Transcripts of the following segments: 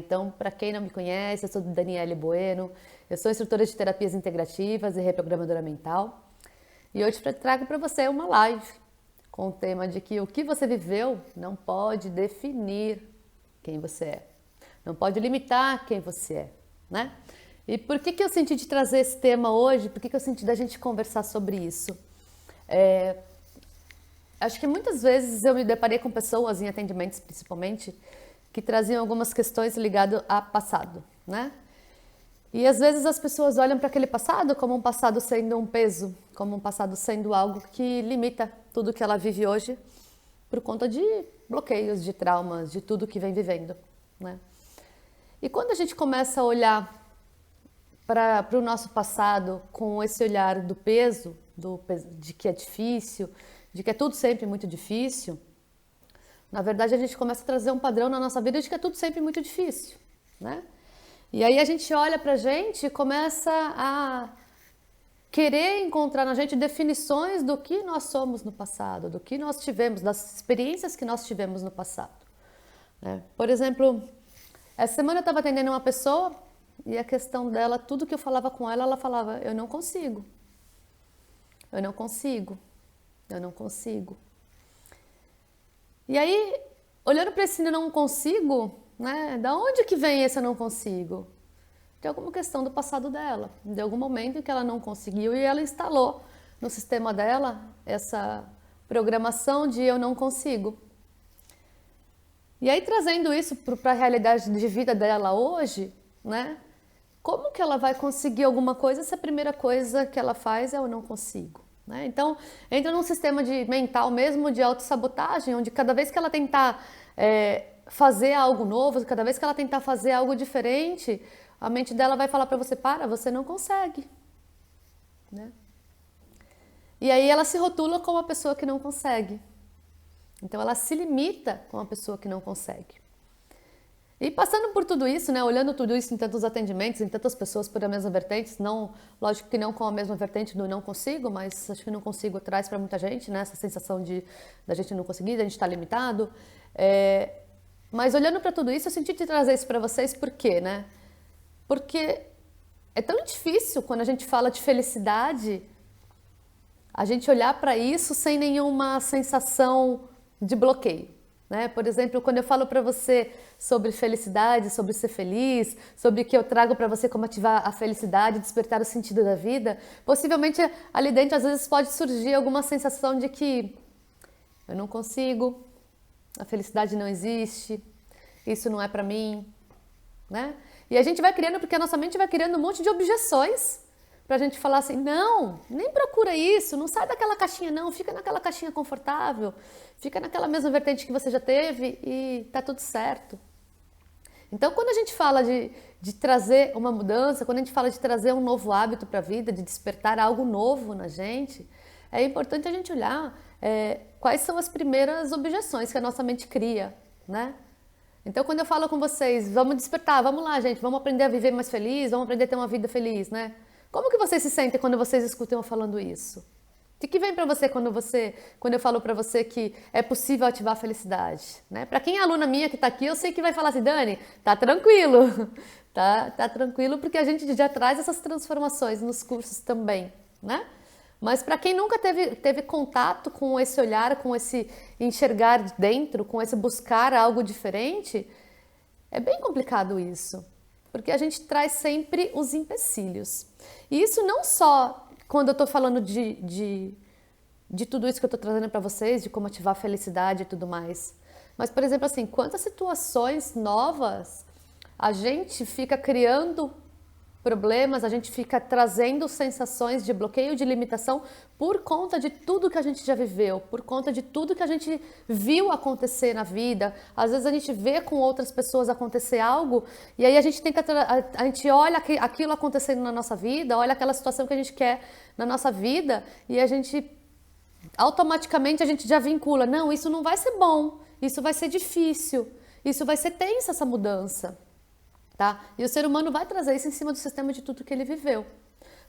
Então, para quem não me conhece, eu sou Daniele Bueno, eu sou instrutora de terapias integrativas e reprogramadora mental. E hoje trago para você uma live com o tema de que o que você viveu não pode definir quem você é. Não pode limitar quem você é, né? E por que eu senti de trazer esse tema hoje? Por que eu senti da gente conversar sobre isso? Acho que muitas vezes eu me deparei com pessoas, em atendimentos principalmente, que traziam algumas questões ligadas a passado, né? E às vezes as pessoas olham para aquele passado como um passado sendo um peso, como um passado sendo algo que limita tudo que ela vive hoje por conta de bloqueios, de traumas, de tudo que vem vivendo, né? E quando a gente começa a olhar para o nosso passado com esse olhar do peso, de que é difícil, de que é tudo sempre muito difícil, na verdade a gente começa a trazer um padrão na nossa vida de que é tudo sempre muito difícil, né? E aí a gente olha pra gente e começa a querer encontrar na gente definições do que nós somos no passado, do que nós tivemos, das experiências que nós tivemos no passado, né? Por exemplo, essa semana eu estava atendendo uma pessoa e a questão dela, tudo que eu falava com ela, ela falava, eu não consigo, eu não consigo, eu não consigo. E aí, olhando para esse não consigo, né, da onde que vem esse eu não consigo? De alguma questão do passado dela, de algum momento em que ela não conseguiu e ela instalou no sistema dela essa programação de eu não consigo. E aí, trazendo isso para a realidade de vida dela hoje, né, como que ela vai conseguir alguma coisa se a primeira coisa que ela faz é eu não consigo? Né? Então, entra num sistema mental mesmo de autossabotagem, onde cada vez que ela tentar fazer algo novo, cada vez que ela tentar fazer algo diferente, a mente dela vai falar para você, você não consegue. Né? E aí ela se rotula como uma pessoa que não consegue. Então ela se limita com uma pessoa que não consegue. E passando por tudo isso, né, olhando tudo isso em tantos atendimentos, em tantas pessoas por a mesma vertente, não, lógico que não com a mesma vertente do não consigo, mas acho que não consigo traz para muita gente, né, essa sensação da gente não conseguir, da gente estar limitado. Mas olhando para tudo isso, eu senti de trazer isso para vocês, por quê, né? Porque é tão difícil quando a gente fala de felicidade, a gente olhar para isso sem nenhuma sensação de bloqueio. Né? Por exemplo, quando eu falo para você sobre felicidade, sobre ser feliz, sobre o que eu trago para você como ativar a felicidade, despertar o sentido da vida, possivelmente ali dentro às vezes pode surgir alguma sensação de que eu não consigo, a felicidade não existe, isso não é para mim, né? E a gente vai criando, porque a nossa mente vai criando um monte de objeções pra gente falar assim, não, nem procura isso, não sai daquela caixinha não, fica naquela caixinha confortável, fica naquela mesma vertente que você já teve e tá tudo certo. Então, quando a gente fala de trazer uma mudança, quando a gente fala de trazer um novo hábito para a vida, de despertar algo novo na gente, é importante a gente olhar quais são as primeiras objeções que a nossa mente cria, né? Então, quando eu falo com vocês, vamos despertar, vamos lá, gente, vamos aprender a viver mais feliz, vamos aprender a ter uma vida feliz, né? Como que vocês se sentem quando vocês escutam eu falando isso? O que vem para você quando eu falo para você que é possível ativar a felicidade? Né? Para quem é aluna minha que está aqui, eu sei que vai falar assim, Dani, tá tranquilo, tá tranquilo porque a gente já traz essas transformações nos cursos também, né? Mas para quem nunca teve contato com esse olhar, com esse enxergar dentro, com esse buscar algo diferente, é bem complicado isso. Porque a gente traz sempre os empecilhos. E isso não só quando eu estou falando de tudo isso que eu estou trazendo para vocês, de como ativar a felicidade e tudo mais. Mas, por exemplo, assim, quantas situações novas a gente fica criando problemas, a gente fica trazendo sensações de bloqueio, de limitação por conta de tudo que a gente já viveu, por conta de tudo que a gente viu acontecer na vida. Às vezes a gente vê com outras pessoas acontecer algo e aí a gente a gente olha aquilo acontecendo na nossa vida, olha aquela situação que a gente quer na nossa vida e a gente automaticamente a gente já vincula, não, isso não vai ser bom, isso vai ser difícil, isso vai ser tensa essa mudança. Tá? E o ser humano vai trazer isso em cima do sistema de tudo que ele viveu.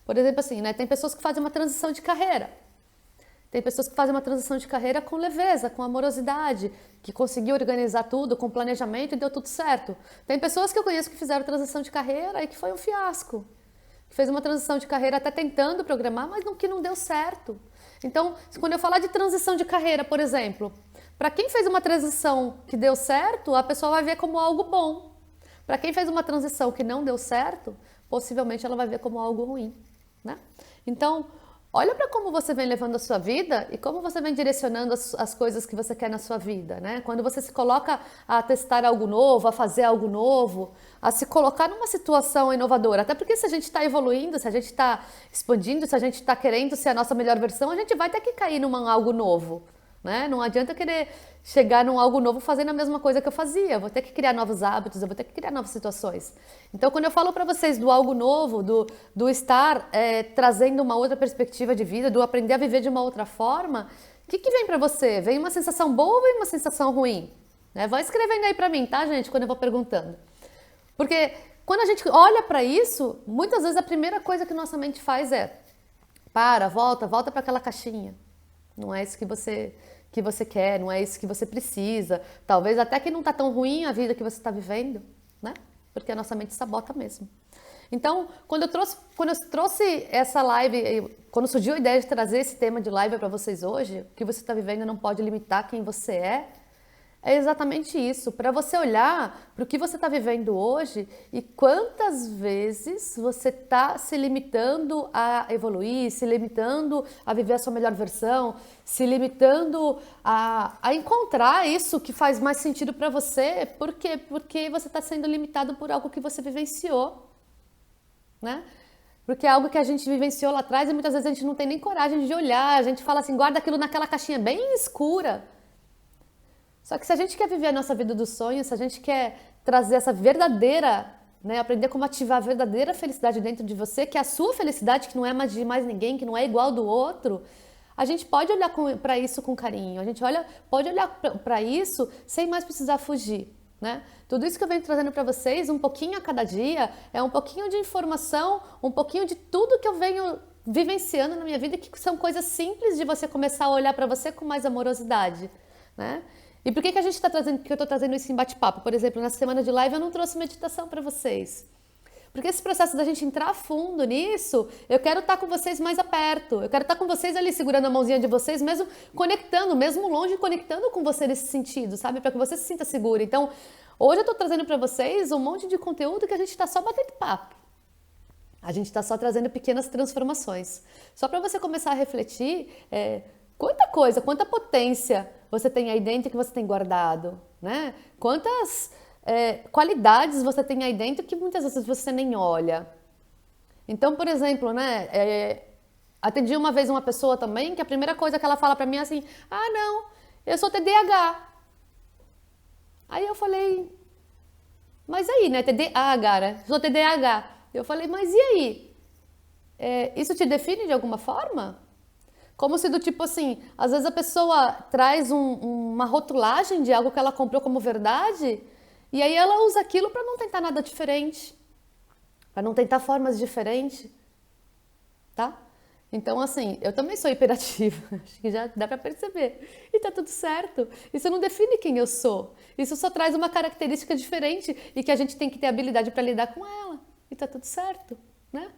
Por exemplo, assim, né, tem pessoas que fazem uma transição de carreira. Tem pessoas que fazem uma transição de carreira com leveza, com amorosidade, que conseguiu organizar tudo com planejamento e deu tudo certo. Tem pessoas que eu conheço que fizeram transição de carreira e que foi um fiasco. Que fez uma transição de carreira até tentando programar, mas que não deu certo. Então, quando eu falar de transição de carreira, por exemplo, para quem fez uma transição que deu certo, a pessoa vai ver como algo bom. Para quem fez uma transição que não deu certo, possivelmente ela vai ver como algo ruim, né? Então, olha para como você vem levando a sua vida e como você vem direcionando as coisas que você quer na sua vida, né? Quando você se coloca a testar algo novo, a fazer algo novo, a se colocar numa situação inovadora. Até porque se a gente está evoluindo, se a gente está expandindo, se a gente está querendo ser a nossa melhor versão, a gente vai ter que cair num algo novo, né? Não adianta querer chegar num algo novo fazendo a mesma coisa que eu fazia. Eu vou ter que criar novos hábitos, eu vou ter que criar novas situações. Então, quando eu falo para vocês do algo novo, do estar trazendo uma outra perspectiva de vida, do aprender a viver de uma outra forma, o que vem para você? Vem uma sensação boa ou vem uma sensação ruim? Né? Vai escrevendo aí para mim, tá, gente? Quando eu vou perguntando. Porque quando a gente olha para isso, muitas vezes a primeira coisa que nossa mente faz é volta para aquela caixinha. Não é isso que você quer, não é isso que você precisa. Talvez até que não está tão ruim a vida que você está vivendo, né? Porque a nossa mente sabota mesmo. Então, quando eu trouxe essa live, quando surgiu a ideia de trazer esse tema de live para vocês hoje, o que você está vivendo não pode limitar quem você é exatamente isso, para você olhar para o que você está vivendo hoje e quantas vezes você está se limitando a evoluir, se limitando a viver a sua melhor versão, se limitando a encontrar isso que faz mais sentido para você. Por quê? Porque você está sendo limitado por algo que você vivenciou, né? Porque é algo que a gente vivenciou lá atrás e muitas vezes a gente não tem nem coragem de olhar, a gente fala assim, guarda aquilo naquela caixinha bem escura. Só que se a gente quer viver a nossa vida dos sonhos, se a gente quer trazer essa verdadeira, né, aprender como ativar a verdadeira felicidade dentro de você, que é a sua felicidade, que não é mais de mais ninguém, que não é igual do outro, a gente pode olhar para isso com carinho, a gente pode olhar para isso sem mais precisar fugir, né? Tudo isso que eu venho trazendo para vocês, um pouquinho a cada dia, é um pouquinho de informação, um pouquinho de tudo que eu venho vivenciando na minha vida, que são coisas simples de você começar a olhar para você com mais amorosidade, né? E por que a gente está trazendo, que eu estou trazendo isso em bate-papo? Por exemplo, na semana de live eu não trouxe meditação para vocês. Porque esse processo da gente entrar a fundo nisso, eu quero estar com vocês mais aperto. Eu quero estar com vocês ali, segurando a mãozinha de vocês, mesmo conectando, mesmo longe, conectando com você nesse sentido, sabe? Para que você se sinta seguro. Então, hoje eu estou trazendo para vocês um monte de conteúdo que a gente está só batendo papo. A gente está só trazendo pequenas transformações. Só para você começar a refletir, quanta coisa, quanta potência você tem aí dentro que você tem guardado, né? Quantas qualidades você tem aí dentro que muitas vezes você nem olha. Então, por exemplo, né? Atendi uma vez uma pessoa também que a primeira coisa que ela fala pra mim é assim, não, eu sou TDAH. Aí eu falei, mas aí, né? TDAH, né? Sou TDAH. Eu falei, mas e aí? Isso te define de alguma forma? Como se do tipo assim, às vezes a pessoa traz uma rotulagem de algo que ela comprou como verdade e aí ela usa aquilo para não tentar nada diferente, para não tentar formas diferentes, tá? Então assim, eu também sou hiperativa, acho que já dá para perceber e tá tudo certo. Isso não define quem eu sou, isso só traz uma característica diferente e que a gente tem que ter habilidade para lidar com ela e tá tudo certo, né?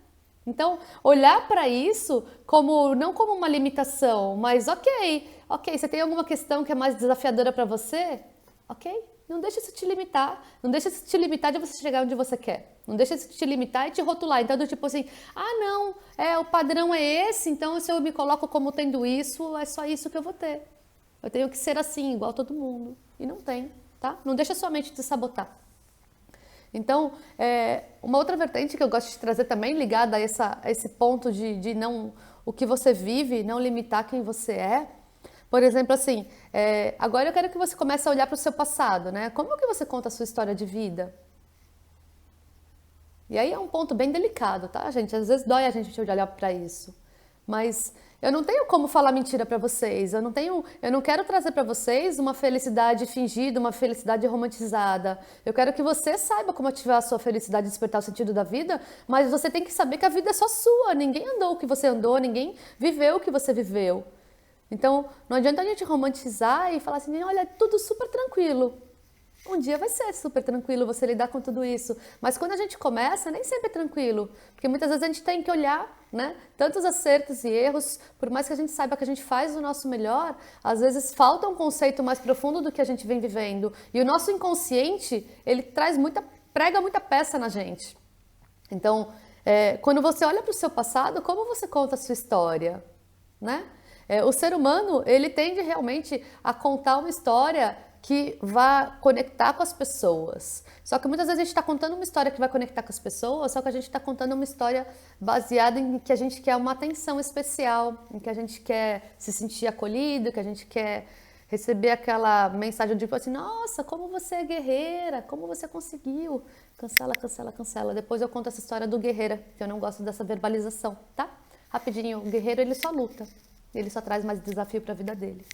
Então, olhar para isso não como uma limitação, mas ok, você tem alguma questão que é mais desafiadora para você? Ok, não deixa isso te limitar, não deixa isso te limitar de você chegar onde você quer, não deixa isso te limitar e te rotular, então do tipo assim, não, o padrão é esse, então se eu me coloco como tendo isso, é só isso que eu vou ter, eu tenho que ser assim, igual todo mundo, e não tem, tá? Não deixa sua mente te sabotar. Então, uma outra vertente que eu gosto de trazer também, ligada a esse ponto de não, o que você vive, não limitar quem você é. Por exemplo, assim, agora eu quero que você comece a olhar para o seu passado, né? Como que você conta a sua história de vida? E aí é um ponto bem delicado, tá, gente? Às vezes dói a gente olhar para isso. Mas eu não tenho como falar mentira para vocês, eu não quero trazer para vocês uma felicidade fingida, uma felicidade romantizada. Eu quero que você saiba como ativar a sua felicidade e despertar o sentido da vida, mas você tem que saber que a vida é só sua, ninguém andou o que você andou, ninguém viveu o que você viveu. Então, não adianta a gente romantizar e falar assim, olha, é tudo super tranquilo. Um dia vai ser super tranquilo você lidar com tudo isso, mas quando a gente começa, nem sempre é tranquilo, porque muitas vezes a gente tem que olhar, né, tantos acertos e erros, por mais que a gente saiba que a gente faz o nosso melhor, às vezes falta um conceito mais profundo do que a gente vem vivendo, e o nosso inconsciente, ele prega muita peça na gente. Então, quando você olha para o seu passado, como você conta a sua história, né? O ser humano, ele tende realmente a contar uma história que vai conectar com as pessoas. Só que muitas vezes a gente está contando uma história que vai conectar com as pessoas, só que a gente está contando uma história baseada em que a gente quer uma atenção especial, em que a gente quer se sentir acolhido, que a gente quer receber aquela mensagem de tipo assim, nossa, como você é guerreira, como você conseguiu. Cancela, cancela, cancela. Depois eu conto essa história do guerreira, que eu não gosto dessa verbalização, tá? Rapidinho, o guerreiro ele só luta, ele só traz mais desafio para a vida dele.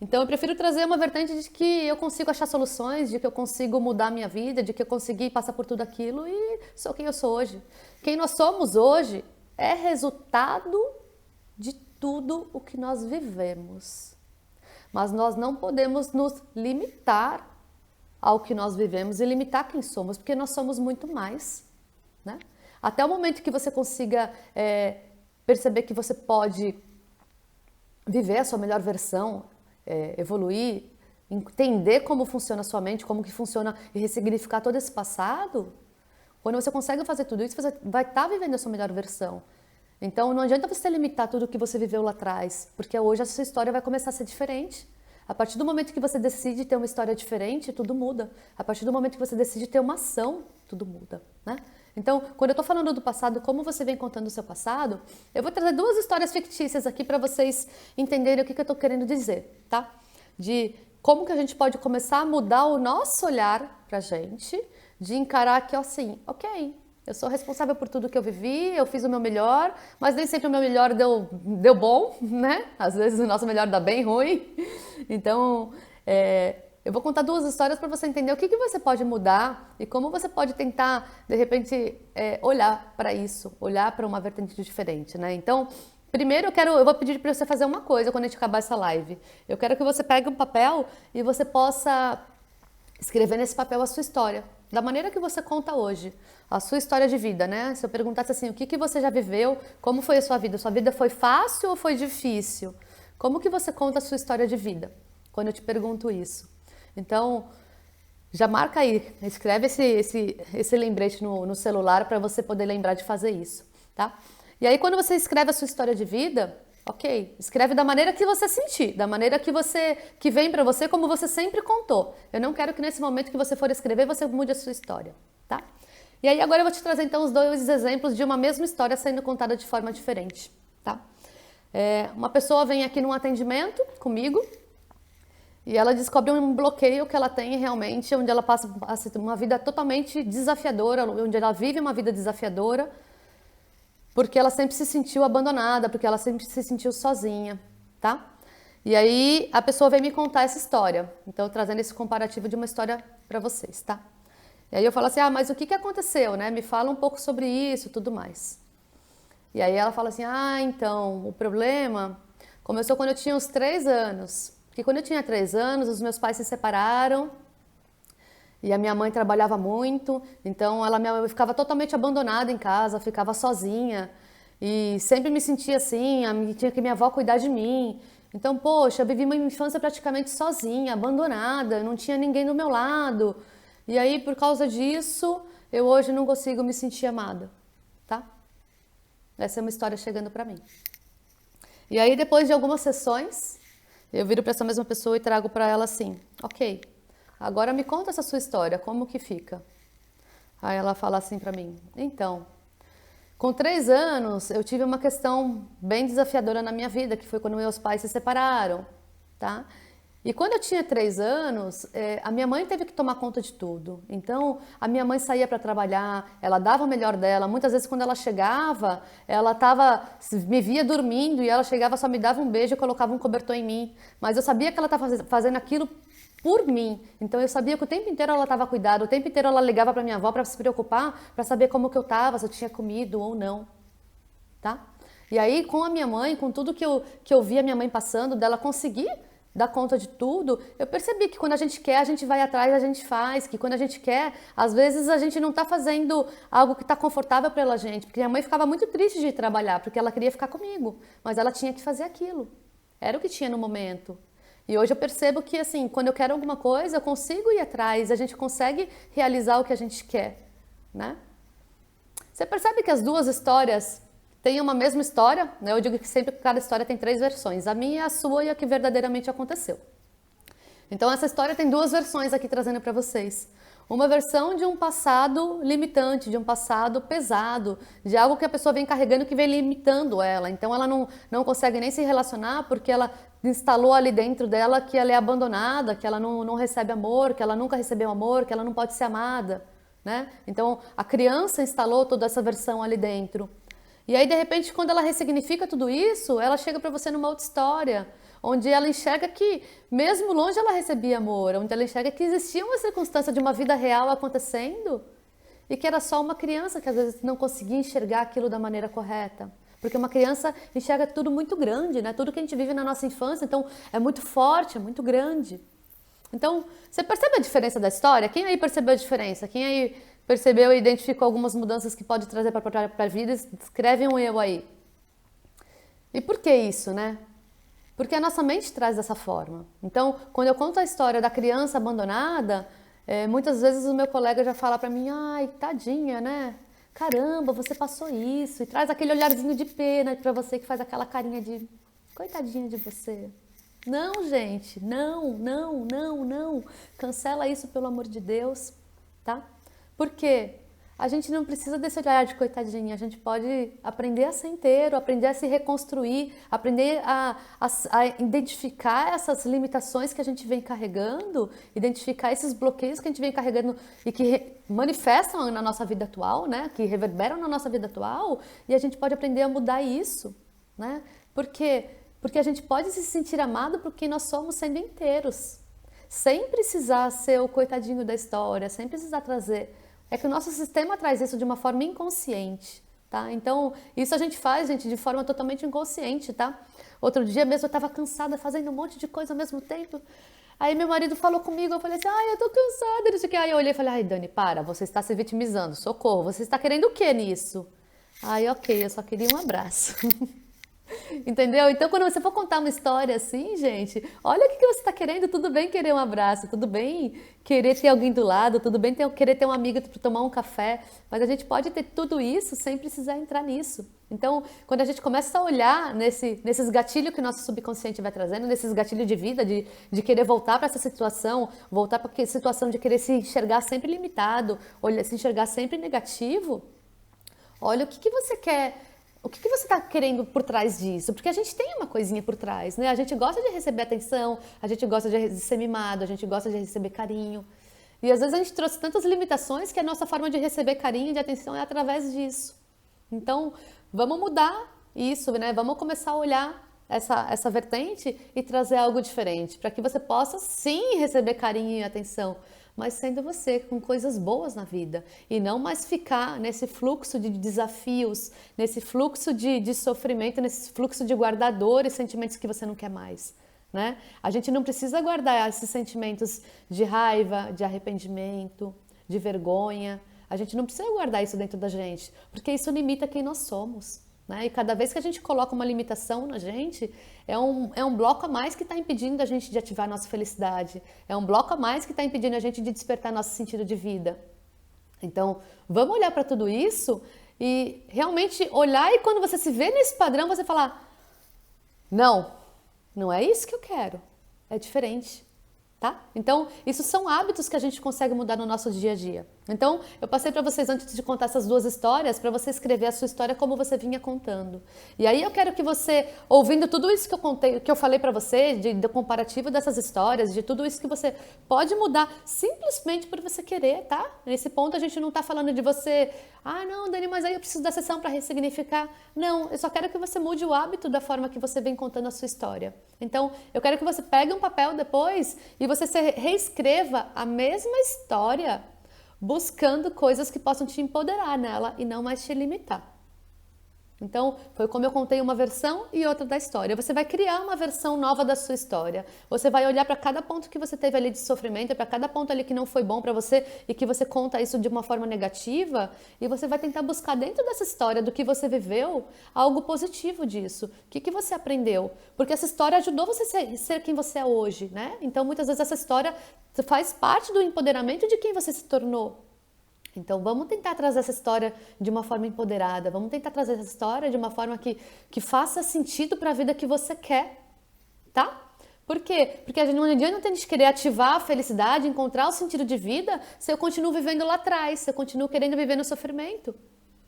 Então eu prefiro trazer uma vertente de que eu consigo achar soluções, de que eu consigo mudar a minha vida, de que eu consegui passar por tudo aquilo e sou quem eu sou hoje. Quem nós somos hoje é resultado de tudo o que nós vivemos. Mas nós não podemos nos limitar ao que nós vivemos e limitar quem somos, porque nós somos muito mais, né? Até o momento que você consiga perceber que você pode viver a sua melhor versão, evoluir, entender como funciona a sua mente, como que funciona e ressignificar todo esse passado, quando você consegue fazer tudo isso, você vai estar vivendo a sua melhor versão. Então não adianta você limitar tudo que você viveu lá atrás, porque hoje a sua história vai começar a ser diferente. A partir do momento que você decide ter uma história diferente, tudo muda. A partir do momento que você decide ter uma ação, tudo muda, né? Então, quando eu estou falando do passado, como você vem contando o seu passado, eu vou trazer duas histórias fictícias aqui para vocês entenderem o que eu estou querendo dizer, tá? De como que a gente pode começar a mudar o nosso olhar para a gente, de encarar que, assim, ok, eu sou responsável por tudo que eu vivi, eu fiz o meu melhor, mas nem sempre o meu melhor deu bom, né? Às vezes o nosso melhor dá bem ruim. Então, eu vou contar duas histórias para você entender o que você pode mudar e como você pode tentar, de repente, olhar para isso, olhar para uma vertente diferente, né? Então, primeiro eu vou pedir para você fazer uma coisa quando a gente acabar essa live. Eu quero que você pegue um papel e você possa escrever nesse papel a sua história, da maneira que você conta hoje, a sua história de vida, né? Se eu perguntasse assim, o que você já viveu, como foi a sua vida? Sua vida foi fácil ou foi difícil? Como que você conta a sua história de vida? Quando eu te pergunto isso. Então, já marca aí, escreve esse lembrete no celular para você poder lembrar de fazer isso, tá? E aí quando você escreve a sua história de vida, ok, escreve da maneira que você sentir, da maneira que vem para você, como você sempre contou. Eu não quero que nesse momento que você for escrever, você mude a sua história, tá? E aí agora eu vou te trazer então os dois exemplos de uma mesma história sendo contada de forma diferente, tá? Uma pessoa vem aqui num atendimento comigo e ela descobre um bloqueio que ela tem realmente, onde ela passa uma vida totalmente desafiadora, onde ela vive uma vida desafiadora, porque ela sempre se sentiu abandonada, porque ela sempre se sentiu sozinha, tá? E aí a pessoa vem me contar essa história, então trazendo esse comparativo de uma história para vocês, tá? E aí eu falo assim, mas o que aconteceu, né? Me fala um pouco sobre isso, tudo mais. E aí ela fala assim, então, o problema começou quando eu tinha uns 3 anos, porque quando eu tinha 3 anos, os meus pais se separaram, e a minha mãe trabalhava muito, então eu ficava totalmente abandonada em casa, ficava sozinha. E sempre me sentia assim, tinha que minha avó cuidar de mim. Então, poxa, eu vivi uma infância praticamente sozinha, abandonada, não tinha ninguém do meu lado. E aí, por causa disso, eu hoje não consigo me sentir amada, tá? Essa é uma história chegando pra mim. E aí, depois de algumas sessões, eu viro pra essa mesma pessoa e trago pra ela assim, ok, agora me conta essa sua história, como que fica? Aí ela fala assim pra mim, então, com 3 anos eu tive uma questão bem desafiadora na minha vida, que foi quando meus pais se separaram, tá? E quando eu tinha 3 anos, a minha mãe teve que tomar conta de tudo. Então, a minha mãe saía para trabalhar, ela dava o melhor dela. Muitas vezes, quando ela chegava, ela me via dormindo e ela chegava, só me dava um beijo e colocava um cobertor em mim. Mas eu sabia que ela estava fazendo aquilo por mim. Então, eu sabia que o tempo inteiro ela estava cuidada, o tempo inteiro ela ligava para minha avó para se preocupar, para saber como que eu estava, se eu tinha comido ou não, tá? E aí, com a minha mãe, com tudo que eu vi a minha mãe passando, dela conseguir dar conta de tudo, eu percebi que quando a gente quer, a gente vai atrás, a gente faz, que quando a gente quer, às vezes a gente não está fazendo algo que está confortável para a gente, porque minha mãe ficava muito triste de ir trabalhar, porque ela queria ficar comigo, mas ela tinha que fazer aquilo, era o que tinha no momento. E hoje eu percebo que, assim, quando eu quero alguma coisa, eu consigo ir atrás, a gente consegue realizar o que a gente quer, né? Você percebe que as duas histórias têm uma mesma história, né? Eu digo que sempre cada história tem 3 versões, a minha, a sua e a que verdadeiramente aconteceu. Então essa história tem 2 versões aqui trazendo para vocês. Uma versão de um passado limitante, de um passado pesado, de algo que a pessoa vem carregando que vem limitando ela. Então ela não consegue nem se relacionar porque ela instalou ali dentro dela que ela é abandonada, que ela não recebe amor, que ela nunca recebeu amor, que ela não pode ser amada, né? Então a criança instalou toda essa versão ali dentro. E aí de repente quando ela ressignifica tudo isso, ela chega para você numa outra história, onde ela enxerga que, mesmo longe, ela recebia amor, onde ela enxerga que existia uma circunstância de uma vida real acontecendo e que era só uma criança que às vezes não conseguia enxergar aquilo da maneira correta. Porque uma criança enxerga tudo muito grande, né? Tudo que a gente vive na nossa infância, então é muito forte, é muito grande. Então, você percebe a diferença da história? Quem aí percebeu a diferença? Quem aí percebeu e identificou algumas mudanças que pode trazer para a vida? Escreve um eu aí. E por que isso, né? Porque a nossa mente traz dessa forma. Então, quando eu conto a história da criança abandonada, muitas vezes o meu colega já fala para mim, ai, tadinha, né? Caramba, você passou isso. E traz aquele olharzinho de pena para você que faz aquela carinha de, coitadinha de você. Não, gente, não, não, não, não. Cancela isso, pelo amor de Deus, tá? Por quê? A gente não precisa desse olhar de coitadinha, a gente pode aprender a ser inteiro, aprender a se reconstruir, aprender a identificar essas limitações que a gente vem carregando, identificar esses bloqueios que a gente vem carregando e que manifestam na nossa vida atual, né? Que reverberam na nossa vida atual, e a gente pode aprender a mudar isso, né? Por quê? Porque a gente pode se sentir amado porque nós somos sendo inteiros, sem precisar ser o coitadinho da história, sem precisar trazer. É que o nosso sistema traz isso de uma forma inconsciente, tá? Então, isso a gente faz, gente, de forma totalmente inconsciente, tá? Outro dia mesmo eu estava cansada, fazendo um monte de coisa ao mesmo tempo. Aí meu marido falou comigo, eu falei assim, ai, eu tô cansada, não sei o que. Aí eu olhei e falei, ai, Dani, para, você está se vitimizando, socorro, você está querendo o que nisso? Aí, ok, eu só queria um abraço. Entendeu? Então, quando você for contar uma história assim, gente, olha o que você está querendo. Tudo bem querer um abraço, tudo bem querer ter alguém do lado, tudo bem querer ter um amigo para tomar um café, mas a gente pode ter tudo isso sem precisar entrar nisso. Então, quando a gente começa a olhar nesses gatilhos que o nosso subconsciente vai trazendo, nesses gatilhos de vida, de querer voltar para essa situação, voltar para a situação de querer se enxergar sempre limitado, se enxergar sempre negativo, olha o que você quer. O que você está querendo por trás disso? Porque a gente tem uma coisinha por trás, né? A gente gosta de receber atenção, a gente gosta de ser mimado, a gente gosta de receber carinho. E às vezes a gente trouxe tantas limitações que a nossa forma de receber carinho e de atenção é através disso. Então, vamos mudar isso, né? Vamos começar a olhar essa vertente e trazer algo diferente, para que você possa sim receber carinho e atenção, mas sendo você, com coisas boas na vida, e não mais ficar nesse fluxo de desafios, nesse fluxo de sofrimento, nesse fluxo de guardar dor e sentimentos que você não quer mais, né? A gente não precisa guardar esses sentimentos de raiva, de arrependimento, de vergonha, a gente não precisa guardar isso dentro da gente, porque isso limita quem nós somos. Né? E cada vez que a gente coloca uma limitação na gente, é um bloco a mais que está impedindo a gente de ativar a nossa felicidade. É um bloco a mais que está impedindo a gente de despertar nosso sentido de vida. Então, vamos olhar para tudo isso e realmente olhar, e quando você se vê nesse padrão, você falar, não, não é isso que eu quero, é diferente. Tá? Então, isso são hábitos que a gente consegue mudar no nosso dia a dia. Então, eu passei para vocês, antes de contar essas 2 histórias, para você escrever a sua história como você vinha contando. E aí eu quero que você, ouvindo tudo isso que eu contei, que eu falei para você, do comparativo dessas histórias, de tudo isso que você pode mudar simplesmente por você querer, tá? Nesse ponto a gente não tá falando de você, ah, não, Dani, mas aí eu preciso da sessão para ressignificar. Não, eu só quero que você mude o hábito da forma que você vem contando a sua história. Então, eu quero que você pegue um papel depois e você reescreva a mesma história, buscando coisas que possam te empoderar nela e não mais te limitar. Então, foi como eu contei uma versão e outra da história. Você vai criar uma versão nova da sua história. Você vai olhar para cada ponto que você teve ali de sofrimento, para cada ponto ali que não foi bom para você e que você conta isso de uma forma negativa, e você vai tentar buscar dentro dessa história do que você viveu algo positivo disso. O que você aprendeu? Porque essa história ajudou você a ser quem você é hoje, né? Então, muitas vezes essa história faz parte do empoderamento de quem você se tornou. Então, vamos tentar trazer essa história de uma forma empoderada, vamos tentar trazer essa história de uma forma que faça sentido para a vida que você quer, tá? Por quê? Porque não adianta a gente querer ativar a felicidade, encontrar o sentido de vida, se eu continuo vivendo lá atrás, se eu continuo querendo viver no sofrimento,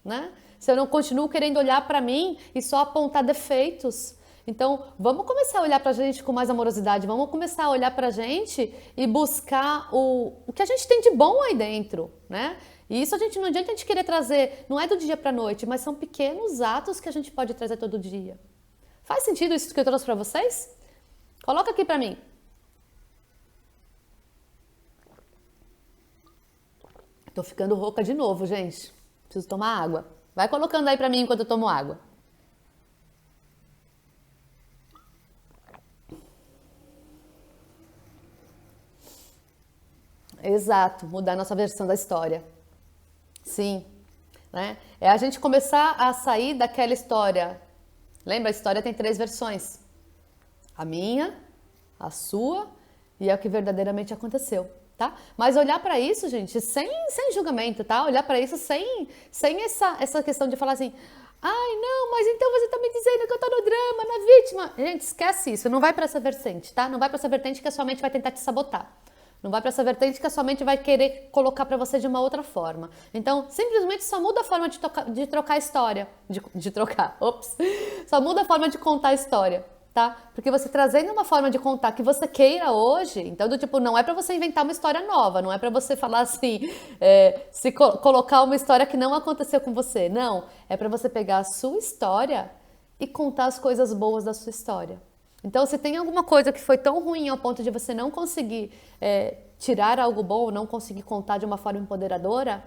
né? Se eu não continuo querendo olhar para mim e só apontar defeitos. Então, vamos começar a olhar pra gente com mais amorosidade, vamos começar a olhar pra gente e buscar o que a gente tem de bom aí dentro, né? E isso não adianta a gente querer trazer, não é do dia pra noite, mas são pequenos atos que a gente pode trazer todo dia. Faz sentido isso que eu trouxe pra vocês? Coloca aqui pra mim. Tô ficando rouca de novo, gente. Preciso tomar água. Vai colocando aí pra mim enquanto eu tomo água. Exato, mudar a nossa versão da história. Sim, né? É a gente começar a sair daquela história. Lembra, a história tem 3 versões. A minha, a sua e a que verdadeiramente aconteceu, tá? Mas olhar para isso, gente, sem julgamento, tá? Olhar para isso sem essa questão de falar assim, ai, não, mas então você tá me dizendo que eu tô no drama, na vítima. Gente, esquece isso, não vai para essa vertente, tá? Não vai para essa vertente que a sua mente vai tentar te sabotar. Não vai para essa vertente que a sua mente vai querer colocar para você de uma outra forma. Então, simplesmente só muda a forma de trocar a história. De trocar, ops. Só muda a forma de contar a história, tá? Porque você trazendo uma forma de contar que você queira hoje, então do tipo, não é para você inventar uma história nova, não é para você falar assim, colocar uma história que não aconteceu com você. Não, é para você pegar a sua história e contar as coisas boas da sua história. Então, se tem alguma coisa que foi tão ruim ao ponto de você não conseguir tirar algo bom, não conseguir contar de uma forma empoderadora,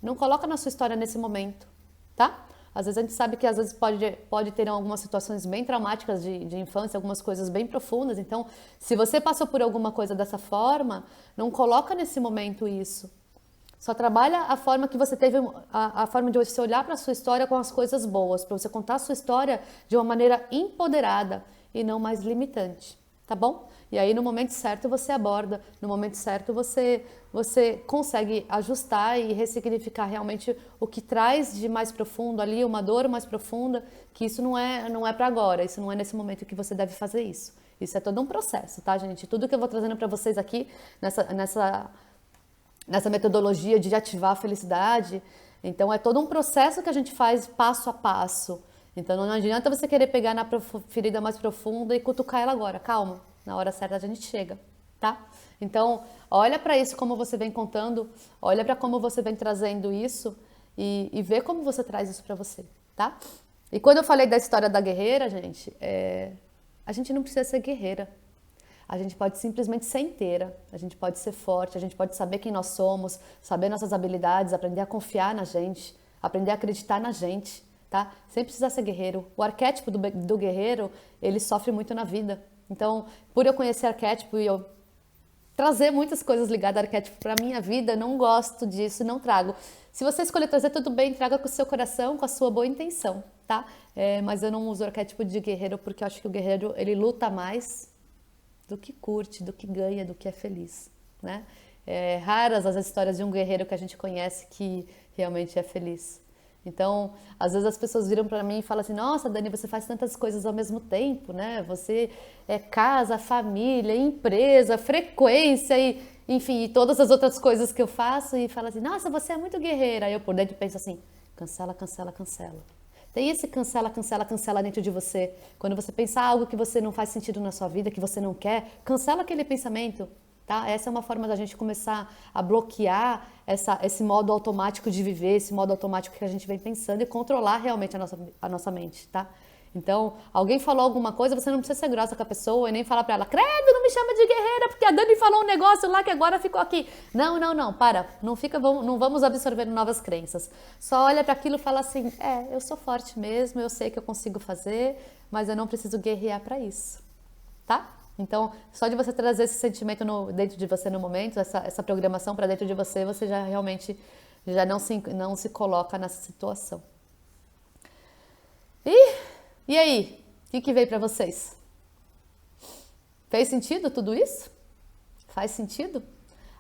não coloca na sua história nesse momento, tá? Às vezes a gente sabe que às vezes pode ter algumas situações bem traumáticas de infância, algumas coisas bem profundas. Então, se você passou por alguma coisa dessa forma, não coloca nesse momento isso. Só trabalha a forma que você teve, a forma de você olhar para a sua história com as coisas boas, para você contar a sua história de uma maneira empoderada e não mais limitante, tá bom? E aí no momento certo você aborda, no momento certo você consegue ajustar e ressignificar realmente o que traz de mais profundo ali, uma dor mais profunda, que isso não é para agora, isso não é nesse momento que você deve fazer isso. Isso é todo um processo, tá, gente? Tudo que eu vou trazendo para vocês aqui nessa metodologia de ativar a felicidade, então é todo um processo que a gente faz passo a passo. Então não adianta você querer pegar na ferida mais profunda e cutucar ela agora. Calma, na hora certa a gente chega, tá? Então olha para isso como você vem contando, olha para como você vem trazendo isso e vê como você traz isso para você, tá? E quando eu falei da história da guerreira, gente, a gente não precisa ser guerreira. A gente pode simplesmente ser inteira, a gente pode ser forte, a gente pode saber quem nós somos, saber nossas habilidades, aprender a confiar na gente, aprender a acreditar na gente, tá? Sem precisar ser guerreiro. O arquétipo do guerreiro, ele sofre muito na vida. Então, por eu conhecer arquétipo e eu trazer muitas coisas ligadas ao arquétipo para a minha vida, não gosto disso, não trago. Se você escolher trazer, tudo bem, traga com o seu coração, com a sua boa intenção, tá? Mas eu não uso o arquétipo de guerreiro porque eu acho que o guerreiro, ele luta mais do que curte, do que ganha, do que é feliz, né? Raras as histórias de um guerreiro que a gente conhece que realmente é feliz. Então, às vezes as pessoas viram para mim e falam assim, nossa, Dani, você faz tantas coisas ao mesmo tempo, né? Você é casa, família, empresa, frequência e, enfim, e todas as outras coisas que eu faço e fala assim, nossa, você é muito guerreira. Aí eu por dentro penso assim, cancela, cancela, cancela. Tem esse cancela, cancela, cancela dentro de você. Quando você pensar algo que você não faz sentido na sua vida, que você não quer, cancela aquele pensamento, tá? Essa é uma forma da gente começar a bloquear esse modo automático de viver, esse modo automático que a gente vem pensando e controlar realmente a nossa mente, tá? Então, alguém falou alguma coisa, você não precisa ser grossa com a pessoa e nem falar pra ela, credo, não me chama de guerreira, porque a Dani falou um negócio lá que agora ficou aqui. Não, para, não vamos absorver novas crenças. Só olha para aquilo e fala assim, eu sou forte mesmo, eu sei que eu consigo fazer, mas eu não preciso guerrear para isso, tá? Então, só de você trazer esse sentimento dentro de você no momento, essa programação para dentro de você, você já realmente já não se coloca nessa situação. E aí? O que veio para vocês? Fez sentido tudo isso? Faz sentido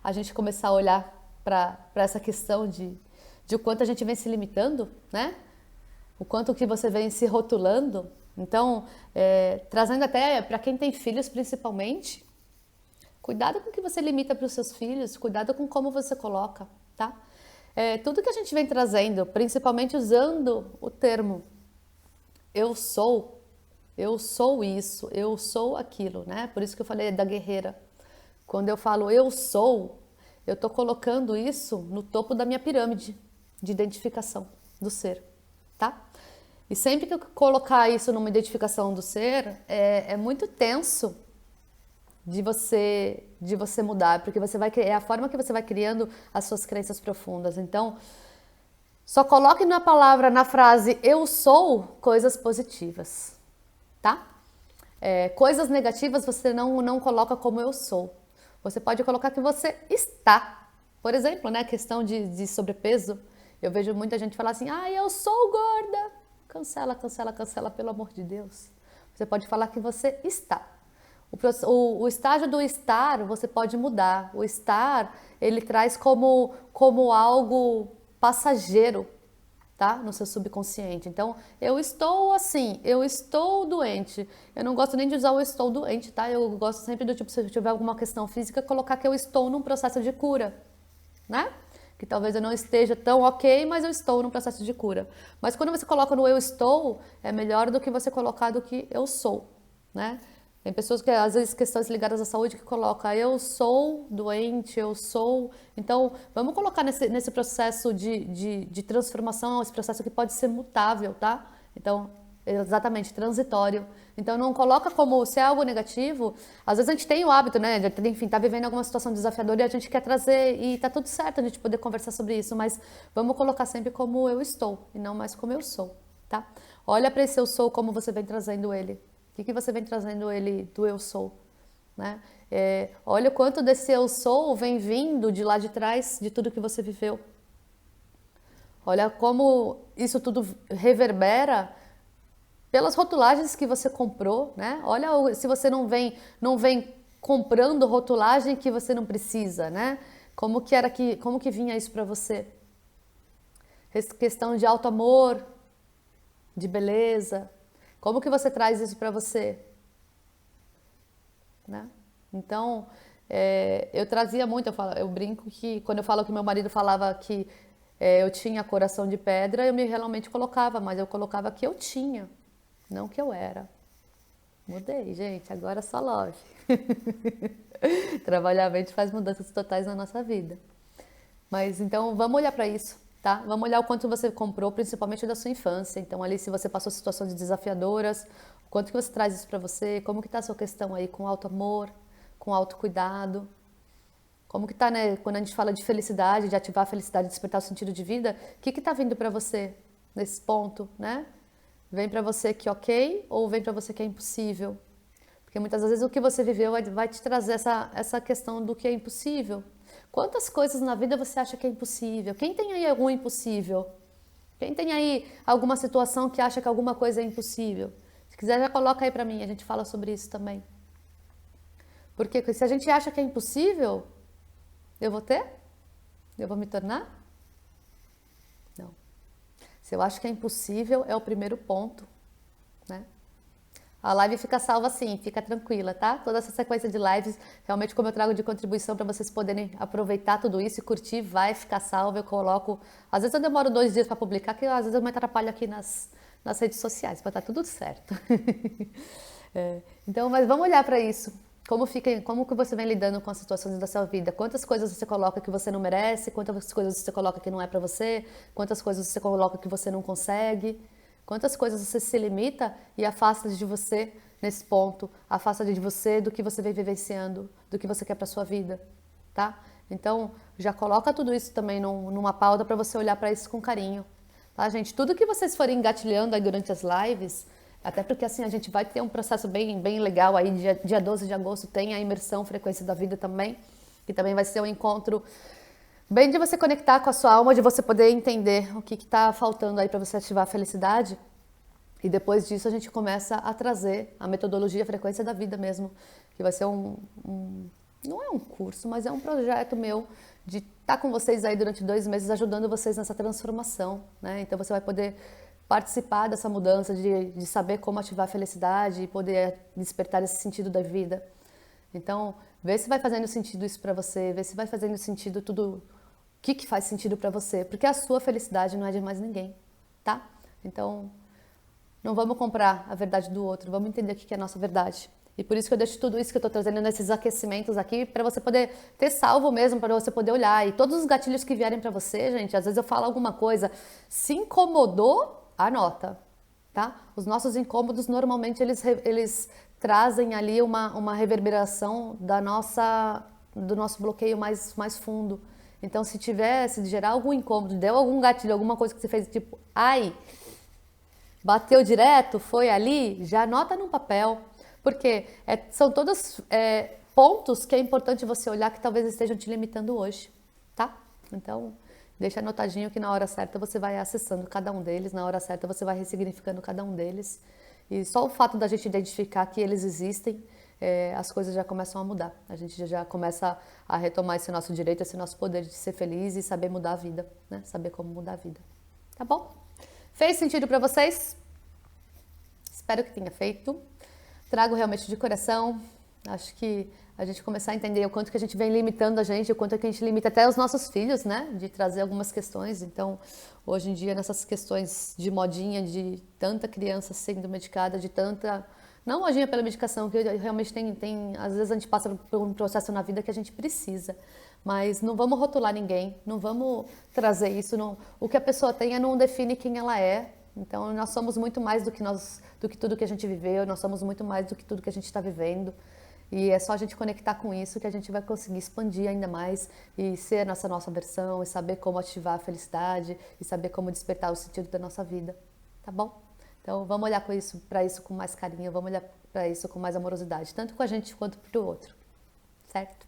a gente começar a olhar para essa questão de o quanto a gente vem se limitando, né? O quanto que você vem se rotulando. Então, trazendo até para quem tem filhos principalmente, cuidado com o que você limita para os seus filhos, cuidado com como você coloca, tá? Tudo que a gente vem trazendo, principalmente usando o termo eu sou isso, eu sou aquilo, né? Por isso que eu falei da guerreira. Quando eu falo eu sou, eu tô colocando isso no topo da minha pirâmide de identificação do ser, tá? E sempre que eu colocar isso numa identificação do ser, é muito tenso de você mudar, porque é a forma que você vai criando as suas crenças profundas. Então, só coloque na frase eu sou coisas positivas, tá? Coisas negativas você não coloca como eu sou. Você pode colocar que você está. Por exemplo, né, questão de sobrepeso. Eu vejo muita gente falar assim, eu sou gorda. Cancela, pelo amor de Deus. Você pode falar que você está. O estágio do estar, você pode mudar. O estar, ele traz como algo passageiro, tá? No seu subconsciente. Então, eu estou assim, eu estou doente. Eu não gosto nem de usar o estou doente, tá? Eu gosto sempre do tipo, se eu tiver alguma questão física, colocar que eu estou num processo de cura, né? Que talvez eu não esteja tão ok, mas eu estou num processo de cura. Mas quando você coloca no eu estou, é melhor do que você colocar do que eu sou, né? Tem pessoas que, às vezes, questões ligadas à saúde que colocam eu sou doente, eu sou... Então, vamos colocar nesse processo de transformação, esse processo que pode ser mutável, tá? Então, exatamente, transitório. Então, não coloca como se é algo negativo. Às vezes a gente tem o hábito, né? Enfim, tá vivendo alguma situação desafiadora e a gente quer trazer, e tá tudo certo a gente poder conversar sobre isso, mas vamos colocar sempre como eu estou, e não mais como eu sou, tá? Olha para esse eu sou, como você vem trazendo ele. O que você vem trazendo ele do eu sou, né? Olha o quanto desse eu sou vem vindo de lá de trás, de tudo que você viveu. Olha como isso tudo reverbera pelas rotulagens que você comprou, né? Olha se você não vem comprando rotulagem que você não precisa, né? Como que vinha isso para você? Questão de alto amor, de beleza. Como que você traz isso para você? Né? Então, eu trazia muito, eu brinco que quando eu falo que meu marido falava que eu tinha coração de pedra, eu me realmente colocava, mas eu colocava que eu tinha, não que eu era. Mudei, gente, agora só love. Trabalhar a mente faz mudanças totais na nossa vida. Mas então, vamos olhar para isso. Tá? Vamos olhar o quanto você comprou, principalmente da sua infância. Então, ali, se você passou situações desafiadoras, o quanto que você traz isso para você, como que tá a sua questão aí com alto amor, com autocuidado, como que tá, né, quando a gente fala de felicidade, de ativar a felicidade, de despertar o sentido de vida, o que que tá vindo para você nesse ponto, né? Vem para você que é ok ou vem para você que é impossível? Porque muitas vezes o que você viveu vai te trazer essa questão do que é impossível. Quantas coisas na vida você acha que é impossível? Quem tem aí algum impossível? Quem tem aí alguma situação que acha que alguma coisa é impossível? Se quiser, já coloca aí pra mim, a gente fala sobre isso também. Porque se a gente acha que é impossível, eu vou ter? Eu vou me tornar? Não. Se eu acho que é impossível, é o primeiro ponto, né? A live fica salva sim, fica tranquila, tá? Toda essa sequência de lives, realmente como eu trago de contribuição para vocês poderem aproveitar tudo isso e curtir, vai ficar salva. Eu coloco, às vezes eu demoro 2 dias para publicar, que às vezes eu me atrapalho aqui nas redes sociais, para estar tudo certo. Então, mas vamos olhar para isso. Como que você vem lidando com as situações da sua vida? Quantas coisas você coloca que você não merece? Quantas coisas você coloca que não é para você? Quantas coisas você coloca que você não consegue? Quantas coisas você se limita e afasta de você nesse ponto, afasta de você do que você vem vivenciando, do que você quer para sua vida, tá? Então, já coloca tudo isso também numa pauta para você olhar para isso com carinho, tá, gente? Tudo que vocês forem engatilhando aí durante as lives, até porque assim a gente vai ter um processo bem legal aí, dia 12 de agosto tem a imersão Frequência da Vida também, que também vai ser um encontro bem de você conectar com a sua alma, de você poder entender o que está faltando aí para você ativar a felicidade. E depois disso a gente começa a trazer a metodologia Frequência da Vida mesmo, que vai ser não é um curso, mas é um projeto meu de estar com vocês aí durante 2 meses, ajudando vocês nessa transformação, né? Então você vai poder participar dessa mudança, de saber como ativar a felicidade e poder despertar esse sentido da vida. Então, vê se vai fazendo sentido isso para você, vê se vai fazendo sentido tudo, o que faz sentido para você, porque a sua felicidade não é de mais ninguém, tá? Então, não vamos comprar a verdade do outro, vamos entender o que é a nossa verdade. E por isso que eu deixo tudo isso que eu estou trazendo nesses aquecimentos aqui, para você poder ter salvo mesmo, para você poder olhar. E todos os gatilhos que vierem para você, gente, às vezes eu falo alguma coisa, se incomodou, anota, tá? Os nossos incômodos, normalmente, eles trazem ali uma reverberação do nosso bloqueio mais fundo. Então, se gerar algum incômodo, deu algum gatilho, alguma coisa que você fez, tipo, ai, bateu direto, foi ali, já anota num papel, porque são todos pontos que é importante você olhar que talvez estejam te limitando hoje, tá? Então, deixa anotadinho que na hora certa você vai acessando cada um deles, na hora certa você vai ressignificando cada um deles. E só o fato da gente identificar que eles existem, as coisas já começam a mudar. A gente já começa a retomar esse nosso direito, esse nosso poder de ser feliz e saber mudar a vida, né? Saber como mudar a vida. Tá bom? Fez sentido para vocês? Espero que tenha feito. Trago realmente de coração. Acho que a gente começar a entender o quanto que a gente vem limitando a gente, o quanto que a gente limita até os nossos filhos, né? De trazer algumas questões. Então, hoje em dia, nessas questões de modinha, de tanta criança sendo medicada, de tanta... Não modinha pela medicação, que realmente às vezes a gente passa por um processo na vida que a gente precisa. Mas não vamos rotular ninguém, não vamos trazer isso. Não, o que a pessoa tem não define quem ela é. Então, nós somos muito mais do que tudo que a gente viveu, nós somos muito mais do que tudo que a gente está vivendo. E é só a gente conectar com isso que a gente vai conseguir expandir ainda mais e ser essa nossa versão, e saber como ativar a felicidade, e saber como despertar o sentido da nossa vida, tá bom? Então, vamos olhar para isso com mais carinho, vamos olhar para isso com mais amorosidade, tanto com a gente quanto para o outro, certo?